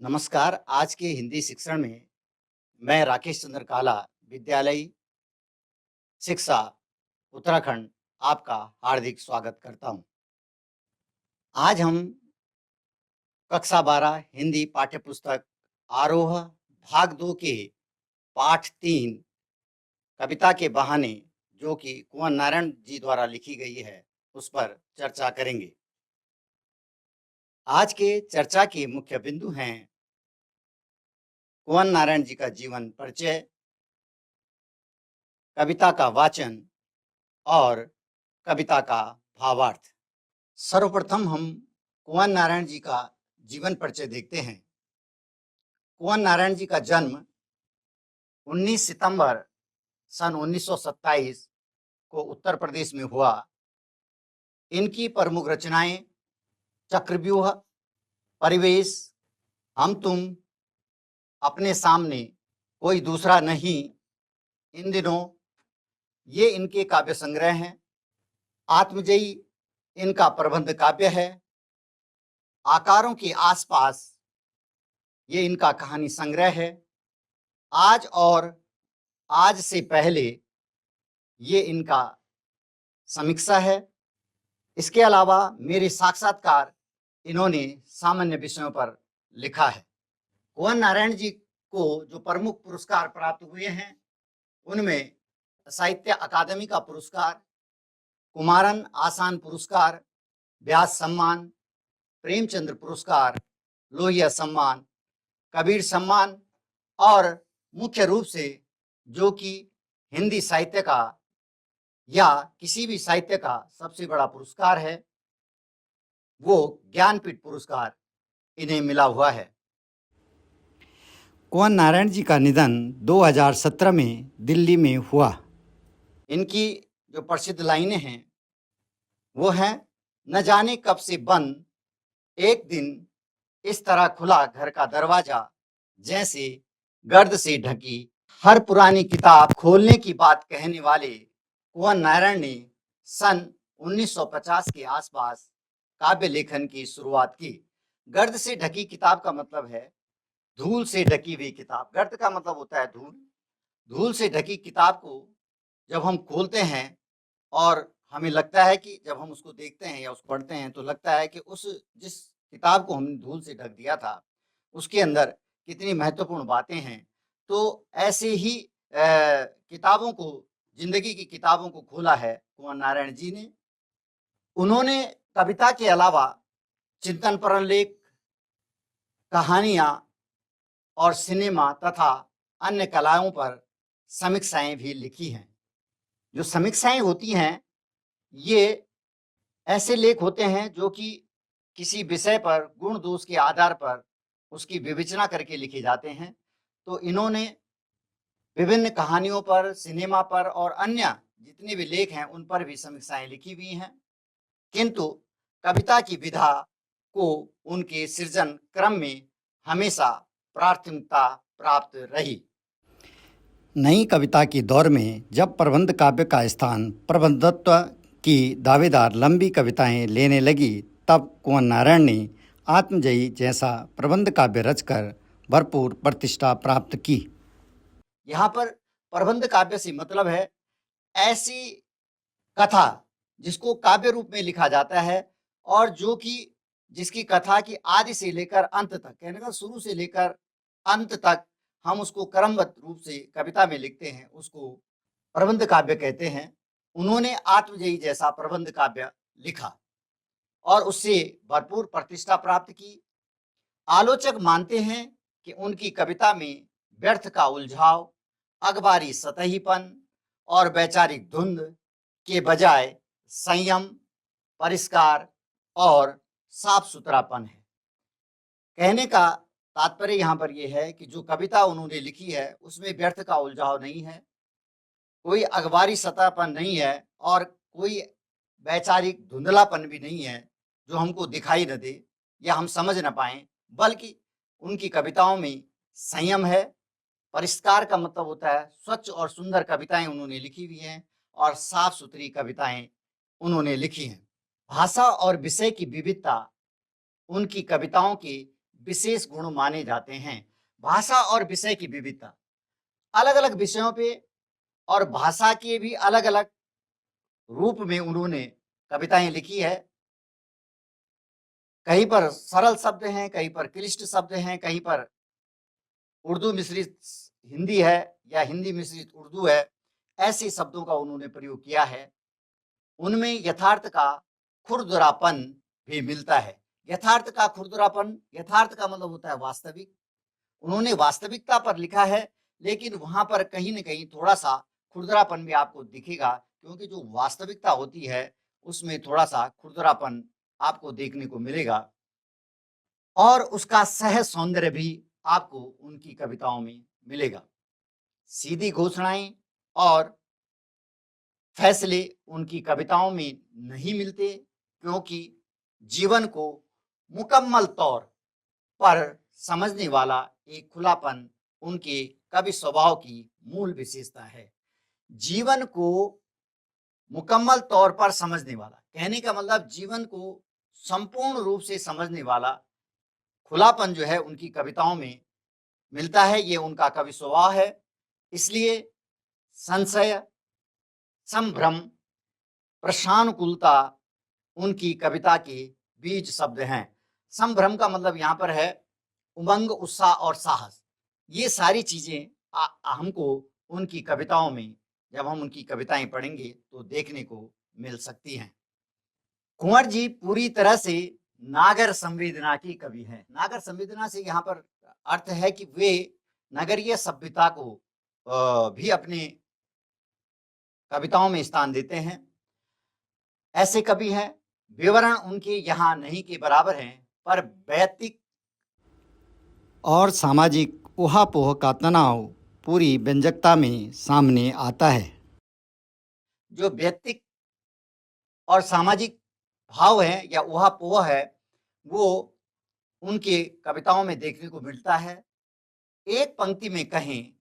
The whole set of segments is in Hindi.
नमस्कार। आज के हिंदी शिक्षण में मैं राकेश चंद्र काला, विद्यालय शिक्षा उत्तराखंड, आपका हार्दिक स्वागत करता हूं। आज हम कक्षा 12 हिंदी पाठ्य पुस्तक आरोह भाग 2 के पाठ 3 कविता के बहाने, जो कि कुंवर नारायण जी द्वारा लिखी गई है, उस पर चर्चा करेंगे। आज के चर्चा के मुख्य बिंदु हैं कुंवर नारायण जी का जीवन परिचय, कविता का वाचन और कविता का भावार्थ। सर्वप्रथम हम कुंवर नारायण जी का जीवन परिचय देखते हैं। कुंवर नारायण जी का जन्म 19 सितंबर सन 1927 को उत्तर प्रदेश में हुआ। इनकी प्रमुख रचनाएं चक्रव्यूह, परिवेश, हम तुम, अपने सामने, कोई दूसरा नहीं, इन दिनों, ये इनके काव्य संग्रह हैं। आत्मजयी इनका प्रबंध काव्य है। आकारों के आसपास ये इनका कहानी संग्रह है। आज और आज से पहले ये इनका समीक्षा है। इसके अलावा मेरे साक्षात्कार इन्होंने सामान्य विषयों पर लिखा है। कुंवर नारायण जी को जो प्रमुख पुरस्कार प्राप्त हुए हैं, उनमें साहित्य अकादमी का पुरस्कार, कुमारन आसान पुरस्कार, व्यास सम्मान, प्रेमचंद्र पुरस्कार, लोहिया सम्मान, कबीर सम्मान और मुख्य रूप से जो कि हिंदी साहित्य का या किसी भी साहित्य का सबसे बड़ा पुरस्कार है, वो ज्ञानपीठ पुरस्कार इन्हें मिला हुआ है। कुंवर नारायण जी का निधन 2017 में दिल्ली में हुआ। इनकी जो प्रसिद्ध लाइनें हैं वो हैं, न जाने कब से बंद एक दिन इस तरह खुला घर का दरवाजा, जैसे गर्द से ढकी हर पुरानी किताब खोलने की बात कहने वाले कुंवर नारायण ने सन 1950 के आसपास काव्य लेखन की शुरुआत की। गर्द से ढकी किताब का मतलब है धूल से ढकी हुई किताब। गर्द का मतलब होता है धूल। धूल से ढकी किताब को जब हम खोलते हैं और हमें लगता है कि जब हम उसको देखते हैं या उसको पढ़ते हैं तो लगता है कि उस जिस किताब को हमने धूल से ढक दिया था उसके अंदर कितनी महत्वपूर्ण बातें हैं। तो ऐसे ही किताबों को, जिंदगी की किताबों को खोला है कुंवर नारायण जी ने। उन्होंने कविता के अलावा चिंतन परन लेख, कहानियां और सिनेमा तथा अन्य कलाओं पर समीक्षाएं भी लिखी हैं। जो समीक्षाएं होती हैं, ये ऐसे लेख होते हैं जो कि किसी विषय पर गुण दोष के आधार पर उसकी विवेचना करके लिखे जाते हैं। तो इन्होंने विभिन्न कहानियों पर, सिनेमा पर और अन्य जितने भी लेख हैं उन पर भी समीक्षाएं लिखी हुई हैं। किंतु कविता की विधा को उनके सृजन क्रम में हमेशा प्राथमिकता प्राप्त रही। नई कविता के दौर में जब प्रबंध काव्य का स्थान प्रबंधत्व की दावेदार लंबी कविताएं लेने लगी, तब कुंवर नारायण ने आत्मजयी जैसा प्रबंध काव्य रचकर भरपूर प्रतिष्ठा प्राप्त की। यहाँ पर प्रबंध काव्य से मतलब है ऐसी कथा जिसको काव्य रूप में लिखा जाता है और जो कि जिसकी कथा की आदि से लेकर अंत तक, कहने का शुरू से लेकर अंत तक हम उसको क्रमबद्ध रूप से कविता में लिखते हैं, उसको प्रबंध काव्य कहते हैं। उन्होंने आत्मजयी जैसा प्रबंध काव्य लिखा और उससे भरपूर प्रतिष्ठा प्राप्त की। आलोचक मानते हैं कि उनकी कविता में व्यर्थ का उलझाव, अखबारी सतहीपन और वैचारिक धुंध के बजाय संयम, परिष्कार और साफ सुथरापन है। कहने का तात्पर्य यहाँ पर यह है कि जो कविता उन्होंने लिखी है उसमें व्यर्थ का उलझाव नहीं है, कोई अखबारी सतहपन नहीं है और कोई वैचारिक धुंधलापन भी नहीं है जो हमको दिखाई न दे या हम समझ न पाए, बल्कि उनकी कविताओं में संयम है। परिष्कार का मतलब होता है स्वच्छ और सुंदर कविताएं उन्होंने लिखी हुई हैं और साफ सुथरी कविताएं उन्होंने लिखी हैं। भाषा और विषय की विविधता उनकी कविताओं के विशेष गुण माने जाते हैं। भाषा और विषय की विविधता, अलग अलग विषयों पे और भाषा के भी अलग अलग रूप में उन्होंने कविताएं लिखी है। कहीं पर सरल शब्द हैं, कहीं पर क्लिष्ट शब्द हैं, कहीं पर उर्दू मिश्रित हिंदी है या हिंदी मिश्रित उर्दू है, ऐसे शब्दों का उन्होंने प्रयोग किया है। उनमें यथार्थ का खुरदरापन भी मिलता है। यथार्थ का खुरदरापन, यथार्थ का मतलब होता है वास्तविक। उन्होंने वास्तविकता पर लिखा है, लेकिन वहां पर कहीं न कहीं थोड़ा सा खुरदरापन भी आपको दिखेगा, क्योंकि जो वास्तविकता होती है उसमें थोड़ा सा खुरदरापन आपको देखने को मिलेगा। और उसका सहज सौंदर्य भी आपको उनकी कविताओं में मिलेगा। सीधी घोषणाएं और फैसले उनकी कविताओं में नहीं मिलते, क्योंकि जीवन को मुकम्मल तौर पर समझने वाला एक खुलापन उनके कवि स्वभाव की मूल विशेषता है। जीवन को मुकम्मल तौर पर समझने वाला, कहने का मतलब जीवन को संपूर्ण रूप से समझने वाला खुलापन जो है उनकी कविताओं में मिलता है। ये उनका कवि स्वभाव है। इसलिए संशय, संभ्रम, प्रशानुकूलता उनकी कविता के बीज शब्द हैं। संभ्रम का मतलब यहाँ पर है उमंग, उत्साह और साहस। ये सारी चीजें हमको उनकी कविताओं में, जब हम उनकी कविताएं पढ़ेंगे तो देखने को मिल सकती हैं। कुंवर जी पूरी तरह से नागर संवेदना की कवि हैं। नागर संवेदना से यहाँ पर अर्थ है कि वे नगरीय सभ्यता को भी अपने कविताओं में स्थान देते हैं। ऐसे कवि हैं, विवरण उनके यहाँ नहीं के बराबर हैं, पर वैयक्तिक और सामाजिक ऊहापोह का तनाव पूरी व्यंजकता में सामने आता है। जो व्यक्तिक और सामाजिक भाव है या ऊहापोह है, वो उनके कविताओं में देखने को मिलता है। एक पंक्ति में कहें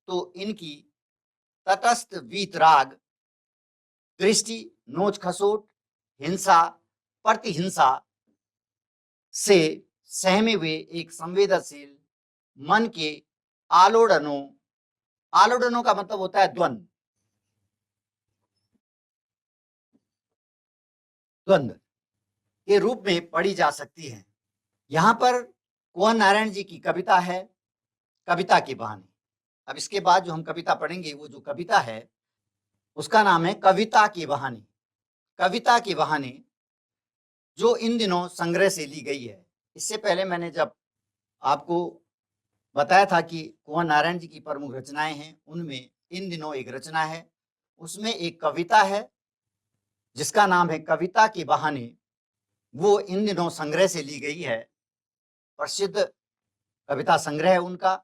तो इनकी तटस्थ वीतराग दृष्टि, नोच खसोट, हिंसा, प्रतिहिंसा से सहमे हुए एक संवेदनशील मन के आलोड़नों, आलोड़नों का मतलब होता है द्वंद्व, द्वंद्व के रूप में पढ़ी जा सकती है। यहाँ पर कुंवर नारायण जी की कविता है कविता के बहाने। अब इसके बाद जो हम कविता पढ़ेंगे, वो जो कविता है उसका नाम है कविता के बहाने। कविता के बहाने जो इन दिनों संग्रह से ली गई है। इससे पहले मैंने जब आपको बताया था कि कुंवर नारायण जी की प्रमुख रचनाएं हैं, उनमें इन दिनों एक रचना है, उसमें एक कविता है जिसका नाम है कविता के बहाने। वो इन दिनों संग्रह से ली गई है, प्रसिद्ध कविता संग्रह है उनका।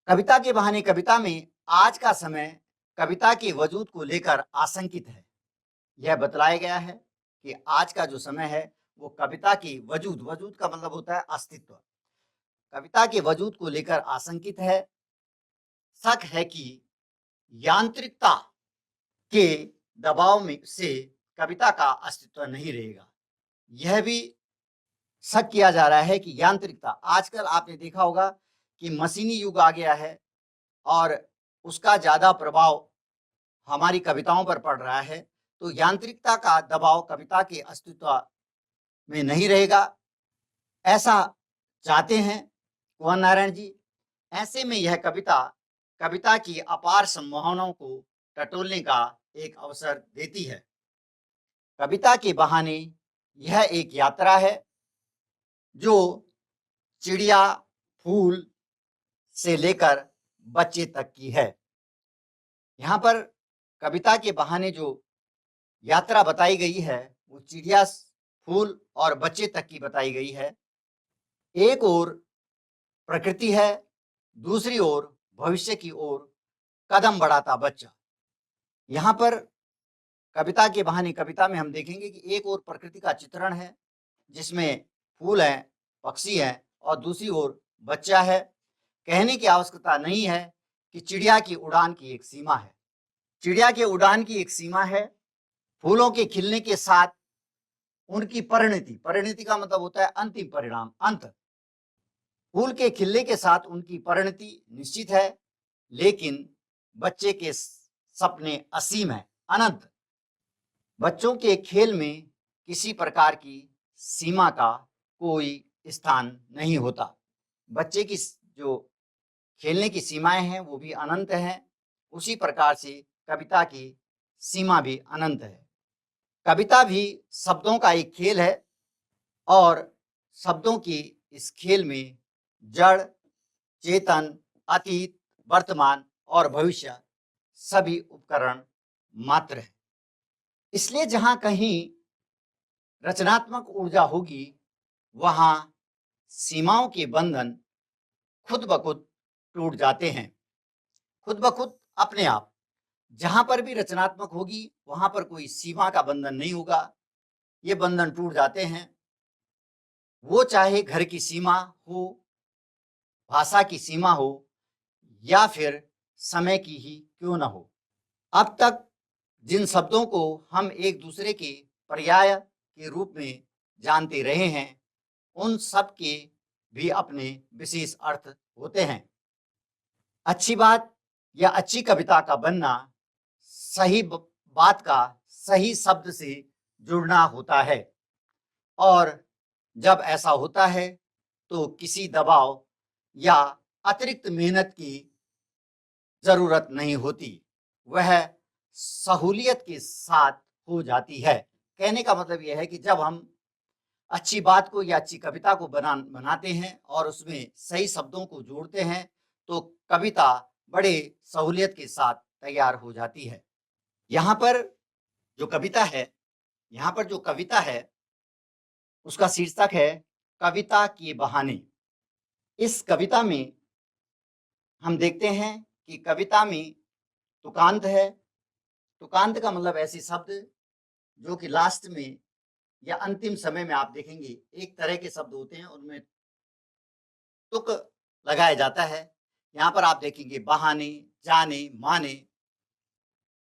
कविता के बहाने कविता में आज का समय कविता के वजूद को लेकर आशंकित है। यह बतलाया गया है कि आज का जो समय है वो कविता की वजूद, वजूद का मतलब होता है अस्तित्व, कविता के वजूद को लेकर आशंकित है। शक है कि यांत्रिकता के दबाव में से कविता का अस्तित्व नहीं रहेगा। यह भी शक किया जा रहा है कि यांत्रिकता, आजकल आपने देखा होगा कि मशीनी युग आ गया है और उसका ज्यादा प्रभाव हमारी कविताओं पर पड़ रहा है, तो यांत्रिकता का दबाव कविता के अस्तित्व में नहीं रहेगा, ऐसा चाहते हैं कुंवर नारायण जी। ऐसे में यह कविता कविता की अपार संभावनाओं को टटोलने का एक अवसर देती है। कविता के बहाने यह एक यात्रा है जो चिड़िया, फूल से लेकर बच्चे तक की है। यहाँ पर कविता के बहाने जो यात्रा बताई गई है वो चिड़िया, फूल और बच्चे तक की बताई गई है। एक ओर प्रकृति है, दूसरी ओर भविष्य की ओर कदम बढ़ाता बच्चा। यहाँ पर कविता के बहाने कविता में हम देखेंगे कि एक ओर प्रकृति का चित्रण है जिसमें फूल हैं, पक्षी हैं, और दूसरी ओर बच्चा है। कहने की आवश्यकता नहीं है कि चिड़िया की उड़ान की एक सीमा है, चिड़िया के उड़ान की एक सीमा है। फूलों के खिलने के साथ उनकी परिणति, परिणति का मतलब होता है अंतिम परिणाम, अंत। फूल के खिलने के साथ उनकी परिणति निश्चित है, लेकिन बच्चे के सपने असीम है, अनंत। बच्चों के खेल में किसी प्रकार की सीमा का कोई स्थान नहीं होता। बच्चे की जो खेलने की सीमाएं हैं वो भी अनंत हैं। उसी प्रकार से कविता की सीमा भी अनंत है। कविता भी शब्दों का एक खेल है और शब्दों की इस खेल में जड़, चेतन, अतीत, वर्तमान और भविष्य सभी उपकरण मात्र है। इसलिए जहां कहीं रचनात्मक ऊर्जा होगी वहां सीमाओं के बंधन खुद ब खुद टूट जाते हैं, खुद ब खुद अपने आप। जहां पर भी रचनात्मक होगी वहां पर कोई सीमा का बंधन नहीं होगा, ये बंधन टूट जाते हैं। वो चाहे घर की सीमा हो, भाषा की सीमा हो या फिर समय की ही क्यों न हो। अब तक जिन शब्दों को हम एक दूसरे के पर्याय के रूप में जानते रहे हैं उन सब के भी अपने विशेष अर्थ होते हैं। अच्छी बात या अच्छी कविता का बनना सही बात का सही शब्द से जुड़ना होता है, और जब ऐसा होता है तो किसी दबाव या अतिरिक्त मेहनत की जरूरत नहीं होती, वह सहूलियत के साथ हो जाती है। कहने का मतलब यह है कि जब हम अच्छी बात को या अच्छी कविता को बनाते हैं और उसमें सही शब्दों को जोड़ते हैं तो कविता बड़े सहूलियत के साथ तैयार हो जाती है। यहाँ पर जो कविता है उसका शीर्षक है कविता के बहाने। इस कविता में हम देखते हैं कि कविता में तुकांत है। तुकांत का मतलब ऐसे शब्द जो कि लास्ट में या अंतिम समय में आप देखेंगे एक तरह के शब्द होते हैं, उनमें तुक लगाया जाता है। यहाँ पर आप देखेंगे बहाने, जाने, माने,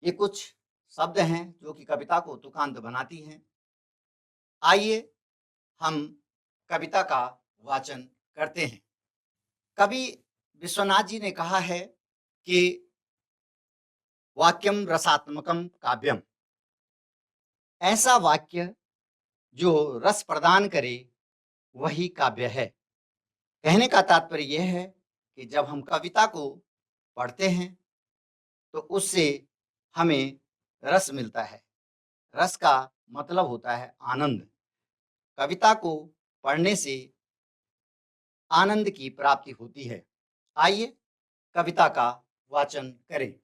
ये कुछ शब्द हैं जो कि कविता को तुकांत बनाती हैं। आइए हम कविता का वाचन करते हैं। कवि विश्वनाथ जी ने कहा है कि वाक्यम रसात्मकम काव्यम, ऐसा वाक्य जो रस प्रदान करे वही काव्य है। कहने का तात्पर्य यह है कि जब हम कविता को पढ़ते हैं तो उससे हमें रस मिलता है। रस का मतलब होता है आनंद। कविता को पढ़ने से आनंद की प्राप्ति होती है। आइए कविता का वाचन करें।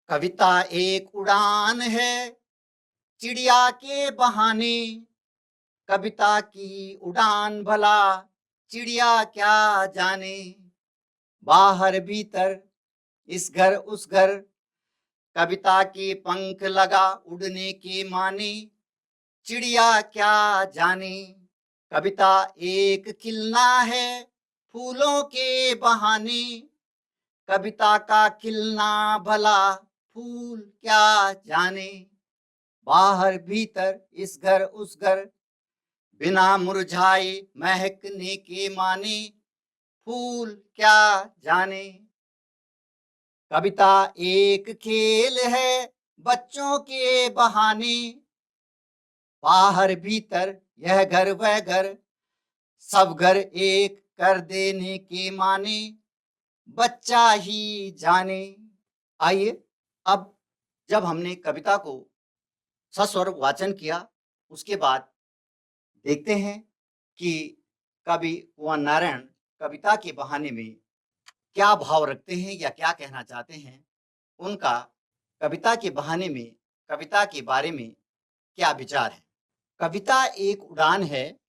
कविता एक उड़ान है चिड़िया के बहाने, कविता की उड़ान भला चिड़िया क्या जाने। बाहर भीतर इस घर उस घर, कविता के पंख लगा उड़ने के माने, चिड़िया क्या जाने। कविता एक खिलना है फूलों के बहाने, कविता का खिलना भला फूल क्या जाने। बाहर भीतर इस घर उस घर, बिना मुरझाए महकने के माने, फूल क्या जाने। कविता एक खेल है बच्चों के बहाने, बाहर भीतर यह घर वह घर, सब घर एक कर देने के माने, बच्चा ही जाने। आइए अब जब हमने कविता को सस्वर वाचन किया उसके बाद देखते हैं कि कवि कुंवर नारायण कविता के बहाने में क्या भाव रखते हैं या क्या कहना चाहते हैं। उनका कविता के बहाने में कविता के बारे में क्या विचार है। कविता एक उड़ान है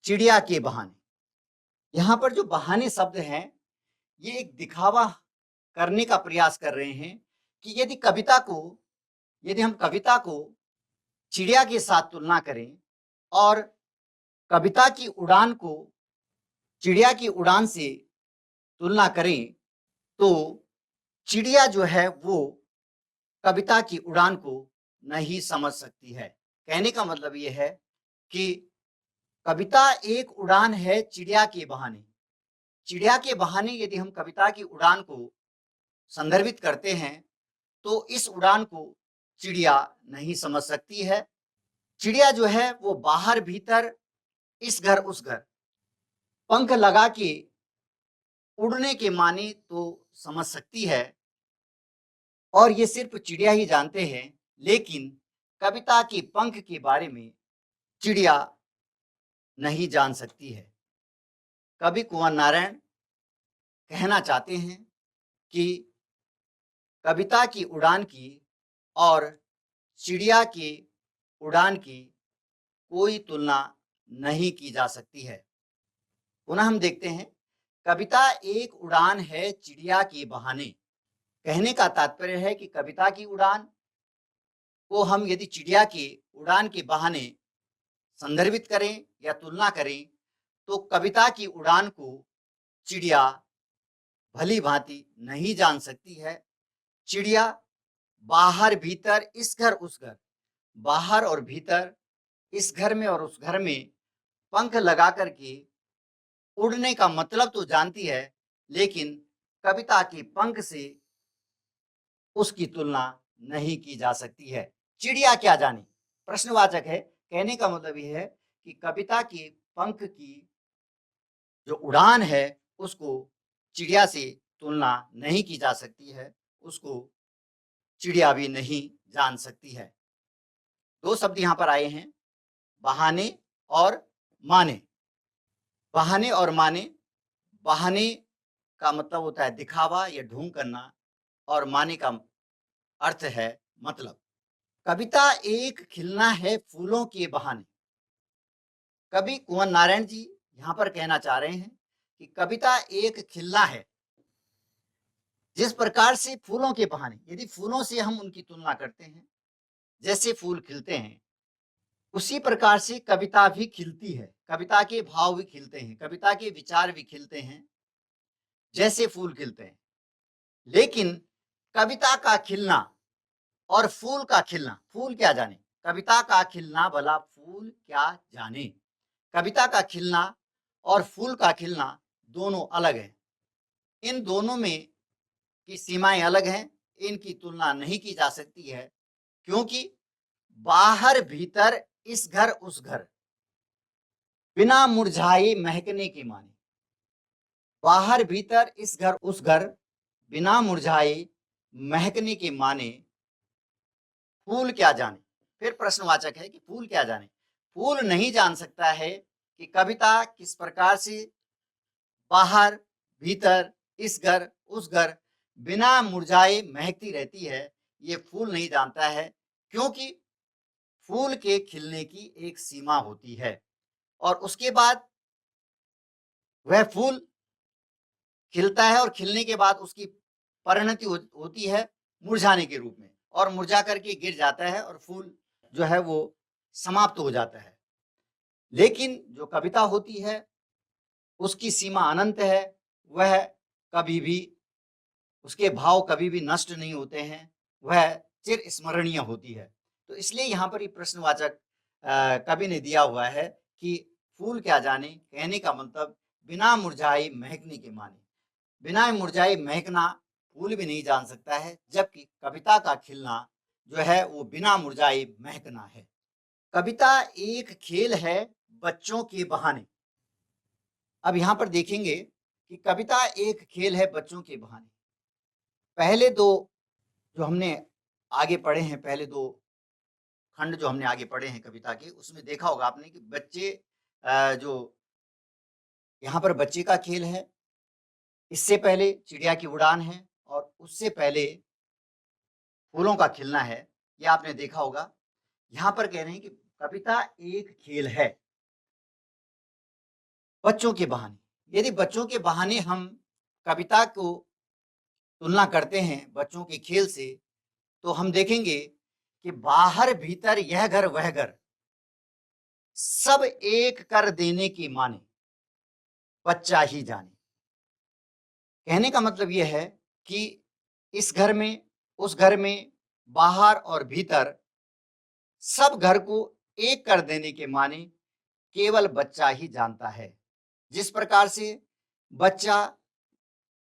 चिड़िया के बहाने। यहाँ पर जो बहाने शब्द हैं ये एक दिखावा करने का प्रयास कर रहे हैं कि यदि हम कविता को चिड़िया के साथ तुलना करें और कविता की उड़ान को चिड़िया की उड़ान से तुलना करें तो चिड़िया जो है वो कविता की उड़ान को नहीं समझ सकती है। कहने का मतलब ये है कि कविता एक उड़ान है चिड़िया के बहाने। चिड़िया के बहाने यदि हम कविता की उड़ान को संदर्भित करते हैं तो इस उड़ान को चिड़िया नहीं समझ सकती है। चिड़िया जो है वो बाहर भीतर, इस घर उस घर, पंख लगा के उड़ने के माने तो समझ सकती है, और ये सिर्फ चिड़िया ही जानते हैं। लेकिन कविता के पंख के बारे में चिड़िया नहीं जान सकती है। कवि कुंवर नारायण कहना चाहते हैं कि कविता की उड़ान की और चिड़िया की उड़ान की कोई तुलना नहीं की जा सकती है। पुनः हम देखते हैं, कविता एक उड़ान है चिड़िया के बहाने। कहने का तात्पर्य है कि कविता की उड़ान को हम यदि चिड़िया की उड़ान के बहाने संदर्भित करें या तुलना करें तो कविता की उड़ान को चिड़िया भली भांति नहीं जान सकती है। चिड़िया बाहर भीतर, इस घर उस घर, बाहर और भीतर, इस घर में और उस घर में पंख लगा करके उड़ने का मतलब तो जानती है, लेकिन कविता के पंख से उसकी तुलना नहीं की जा सकती है। चिड़िया क्या जाने, प्रश्नवाचक है। कहने का मतलब यह है कि कविता के पंख की जो उड़ान है उसको चिड़िया से तुलना नहीं की जा सकती है, उसको चिड़िया भी नहीं जान सकती है। दो शब्द यहाँ पर आए हैं, बहाने और माने। बहाने और माने। बहाने का मतलब होता है दिखावा या ढोंग करना, और माने का अर्थ है मतलब। कविता एक खिलना है फूलों के बहाने। कवि कुंवर नारायण जी यहाँ पर कहना चाह रहे हैं कि कविता एक खिलना है, जिस प्रकार से फूलों के बहाने, यदि फूलों से हम उनकी तुलना करते हैं, जैसे फूल खिलते हैं उसी प्रकार से कविता भी खिलती है। कविता के भाव भी खिलते हैं, कविता के विचार भी खिलते हैं जैसे फूल खिलते हैं। लेकिन कविता का खिलना और फूल का खिलना, फूल क्या जाने, कविता का खिलना भला फूल क्या जाने। कविता का खिलना और फूल का खिलना दोनों अलग हैं। इन दोनों में की सीमाएं अलग हैं, इनकी तुलना नहीं की जा सकती है, क्योंकि बाहर भीतर, इस घर उस घर, बिना मुरझाए महकने के माने। बाहर भीतर, इस घर उस घर, बिना मुरझाए महकने के माने फूल क्या जाने। फिर प्रश्नवाचक है कि फूल क्या जाने। फूल नहीं जान सकता है कि कविता किस प्रकार से बाहर भीतर, इस घर उस घर, बिना मुरझाए महकती रहती है। ये फूल नहीं जानता है, क्योंकि फूल के खिलने की एक सीमा होती है और उसके बाद वह फूल खिलता है और खिलने के बाद उसकी परिणति होती है मुरझाने के रूप में, और मुरझा करके गिर जाता है और फूल जो है वो समाप्त हो जाता है। लेकिन जो कविता होती है उसकी सीमा अनंत है, वह कभी भी, उसके भाव कभी भी नष्ट नहीं होते हैं, वह चिर स्मरणीय होती है। तो इसलिए यहाँ पर ये प्रश्नवाचक कवि ने दिया हुआ है कि फूल क्या जाने, कहने का मतलब बिना मुरझाए महकने के माने। बिना मुरझाए महकना फूल भी नहीं जान सकता है, जबकि कविता का खिलना जो है वो बिना मुरझाए महकना है। कविता एक खेल है बच्चों के बहाने। अब यहाँ पर देखेंगे कि कविता एक खेल है बच्चों के बहाने। पहले दो जो हमने आगे पढ़े हैं, पहले दो खंड जो हमने आगे पढ़े हैं कविता के, उसमें देखा होगा आपने कि बच्चे जो यहाँ पर बच्चे का खेल है, इससे पहले चिड़िया की उड़ान है, और उससे पहले फूलों का खिलना है। ये आपने देखा होगा। यहाँ पर कह रहे हैं कि कविता एक खेल है बच्चों के बहाने। यदि बच्चों के बहाने हम कविता को तुलना करते हैं बच्चों के खेल से, तो हम देखेंगे कि बाहर भीतर, यह घर वह घर, सब एक कर देने की माने बच्चा ही जाने। कहने का मतलब यह है कि इस घर में उस घर में, बाहर और भीतर, सब घर को एक कर देने के माने केवल बच्चा ही जानता है। जिस प्रकार से बच्चा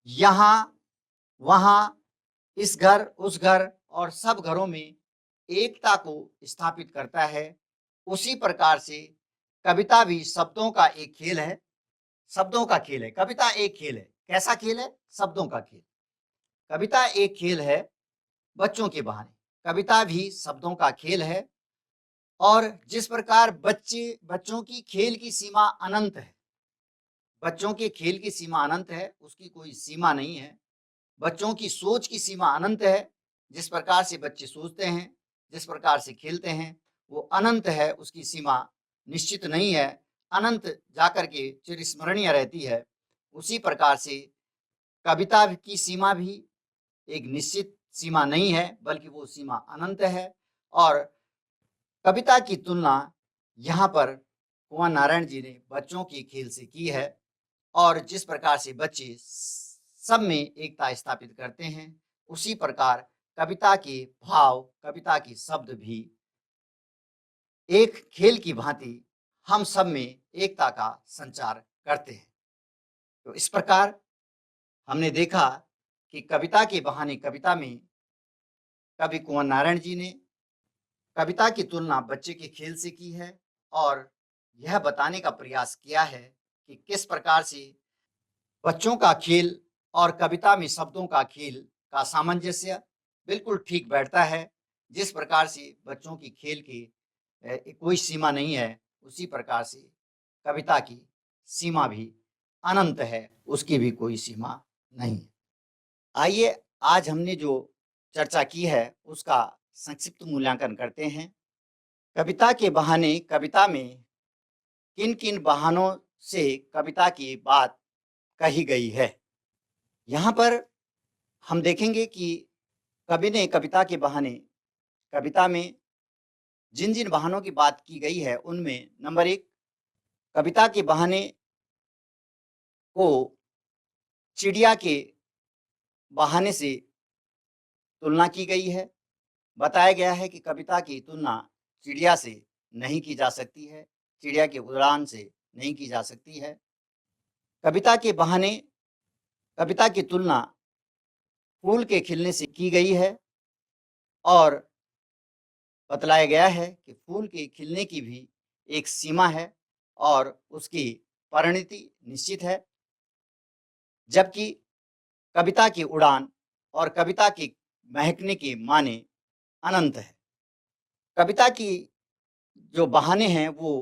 यहाँ वहाँ, इस घर उस घर और सब घरों में एकता को स्थापित करता है, उसी प्रकार से कविता भी शब्दों का एक खेल है। शब्दों का खेल है, कविता एक खेल है। कैसा खेल है? शब्दों का खेल। कविता एक खेल है बच्चों के बहाने, कविता भी शब्दों का खेल है। और जिस प्रकार बच्चों की खेल की सीमा अनंत है, बच्चों के खेल की सीमा अनंत है, उसकी कोई सीमा नहीं है। बच्चों की सोच की सीमा अनंत है, जिस प्रकार से बच्चे सोचते हैं, जिस प्रकार से खेलते हैं, वो अनंत है, उसकी सीमा निश्चित नहीं है, अनंत जाकर के चिरस्मरणीय रहती है। उसी प्रकार से कविता की सीमा भी एक निश्चित सीमा नहीं है, बल्कि वो सीमा अनंत है। और कविता की तुलना यहाँ पर कुंवर नारायण जी ने बच्चों के खेल से की है। और जिस प्रकार से बच्चे सब में एकता स्थापित करते हैं, उसी प्रकार कविता के भाव, कविता के शब्द भी एक खेल की भांति हम सब में एकता का संचार करते हैं। तो इस प्रकार हमने देखा कि कविता के बहाने, कविता में कवि कुंवर नारायण जी ने कविता की तुलना बच्चे के खेल से की है और यह बताने का प्रयास किया है कि किस प्रकार से बच्चों का खेल और कविता में शब्दों का खेल का सामंजस्य बिल्कुल ठीक बैठता है। जिस प्रकार से बच्चों की खेल की कोई सीमा नहीं है, उसी प्रकार से कविता की सीमा भी अनंत है, उसकी भी कोई सीमा नहीं है। आइए आज हमने जो चर्चा की है उसका संक्षिप्त मूल्यांकन करते हैं। कविता के बहाने, कविता में किन किन बहानों से कविता की बात कही गई है। यहाँ पर हम देखेंगे कि कवि ने कविता के बहाने, कविता में जिन जिन बहानों की बात की गई है उनमें नंबर 1, कविता के बहाने को चिड़िया के बहाने से तुलना की गई है। बताया गया है कि कविता की तुलना चिड़िया से नहीं की जा सकती है, चिड़िया के उड़ान से नहीं की जा सकती है। कविता के बहाने कविता की तुलना फूल के खिलने से की गई है और बतलाया गया है कि फूल के खिलने की भी एक सीमा है और उसकी परिणति निश्चित है। जबकि कविता की उड़ान और कविता की महकने के माने अनंत है। कविता की जो बहाने हैं वो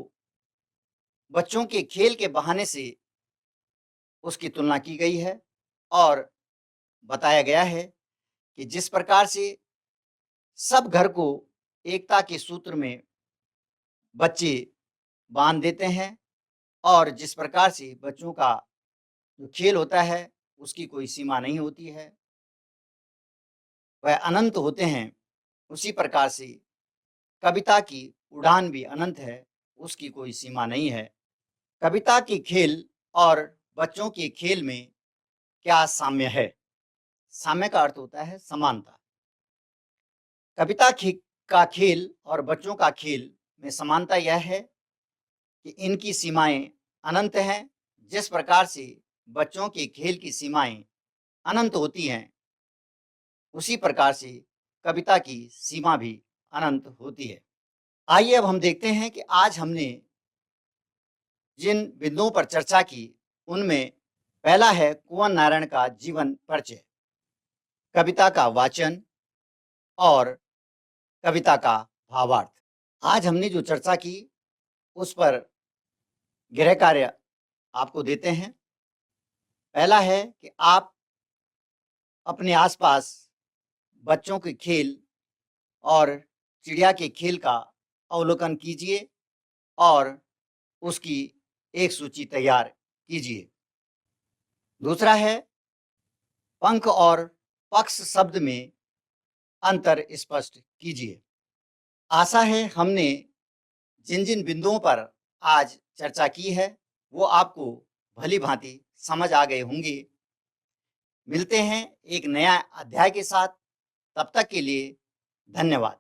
बच्चों के खेल के बहाने से उसकी तुलना की गई है और बताया गया है कि जिस प्रकार से सब घर को एकता के सूत्र में बच्चे बांध देते हैं और जिस प्रकार से बच्चों का जो खेल होता है उसकी कोई सीमा नहीं होती है, वह अनंत होते हैं, उसी प्रकार से कविता की उड़ान भी अनंत है, उसकी कोई सीमा नहीं है। कविता की खेल और बच्चों के खेल में क्या साम्य है? साम्य का अर्थ होता है समानता। कविता का खेल और बच्चों का खेल में समानता यह है कि इनकी सीमाएं अनंत हैं। जिस प्रकार से बच्चों के खेल की सीमाएं अनंत होती हैं, उसी प्रकार से कविता की सीमा भी अनंत होती है। आइए अब हम देखते हैं कि आज हमने जिन बिंदुओं पर चर्चा की उनमें पहला है कुंवर नारायण का जीवन परिचय, कविता का वाचन और कविता का भावार्थ। आज हमने जो चर्चा की उस पर गृह कार्य आपको देते हैं। पहला है कि आप अपने आसपास बच्चों के खेल और चिड़िया के खेल का अवलोकन कीजिए और उसकी एक सूची तैयार कीजिए। दूसरा है पंख और पक्ष शब्द में अंतर स्पष्ट कीजिए। आशा है हमने जिन जिन बिंदुओं पर आज चर्चा की है वो आपको भली भांति समझ आ गए होंगे। मिलते हैं एक नया अध्याय के साथ, तब तक के लिए धन्यवाद।